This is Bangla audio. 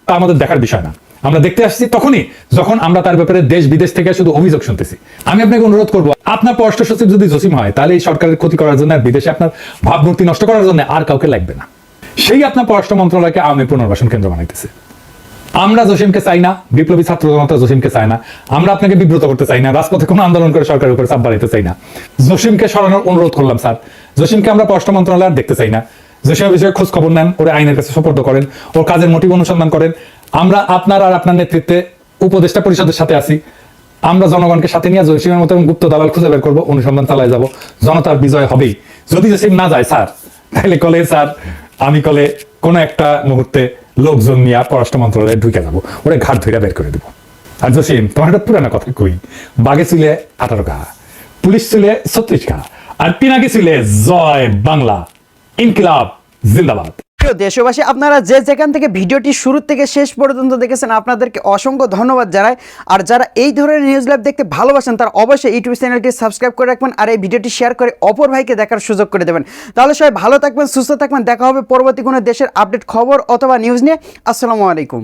তা আমাদের দেখার বিষয় না। আমরা দেখতে আসছি তখনই যখন আমরা তার ব্যাপারে দেশ বিদেশ থেকে শুধু অভিযোগ শুনতেছি। আমি আপনাকে অনুরোধ করবো, আপনার পররাষ্ট্র সচিব যদি জসিম হয় তাহলে এই সরকারের ক্ষতি করার জন্য আর বিদেশে আপনার ভাবমূর্তি নষ্ট করার জন্য আর কাউকে লাগবে না। সেই আপনার পররাষ্ট্র মন্ত্রণালয়কে আওয়ামী পুনর্বাসন কেন্দ্র বানাইতেছে। আমরা জসিমকে চাই না, বিপ্লবী ছাত্র জনতা জসিমকে চায় না, আমরা আপনাকে বিব্রত করতে চাই না, রাজপথে কোনো আন্দোলন করে সরকারের উপর চাপ বাড়াইতে চাই না। জসিমকে সরানোর অনুরোধ করলাম স্যার। জসিমকে আমরা পররাষ্ট্র মন্ত্রণালয় আর দেখতে চাই না। জসিমের বিষয়ে খোঁজ খবর নেন, ওর আইনের কাছে সুপর্দ করেন, ওর কাজের মোটিভ অনুসন্ধান করেন। আমরা আপনার আর আপনার নেতৃত্বে উপদেষ্টা পরিষদের সাথে আছি। আমরা জনগণকে সাথে নিয়ে জসিমের মতো গুপ্ত দালাল খুঁজে বের করবো, অনুসন্ধান চালায় যাব, জনতার বিজয় হবেই। যদি জসিম না যায় স্যার, তাহলে কলে স্যার আমি কলে কোনো একটা মুহূর্তে লোকজন নিয়ে পররাষ্ট্র মন্ত্রণালয়ে ঢুকে যাবো, ওরা ঘাট ধরে বের করে দেবো। আর জসিম, তোমার একটা পুরানো কথা কই, বাঘে ছিলে 18 গা, পুলিশ ছিলে 36 গা, আর পিনাকি ছিলে জয় বাংলা, ইনকিলাব জিন্দাবাদ। প্রিয় দেশবাসী, আপনারা যে যেখান থেকে ভিডিওটি শুরু থেকে শেষ পর্যন্ত দেখেছেন আপনাদেরকে অসংখ্য ধন্যবাদ জানাই। আর যারা এই ধরনের নিউজ লাইভ দেখতে ভালোবাসেন তারা অবশ্যই ইউটিউব চ্যানেলটি সাবস্ক্রাইব করে রাখবেন আর এই ভিডিওটি শেয়ার করে অপর ভাইকে দেখার সুযোগ করে দেবেন। তাহলে সবাই ভালো থাকবেন, সুস্থ থাকবেন। দেখা হবে পরবর্তী কোনো দেশের আপডেট খবর অথবা নিউজ নিয়ে। আসসালামু আলাইকুম।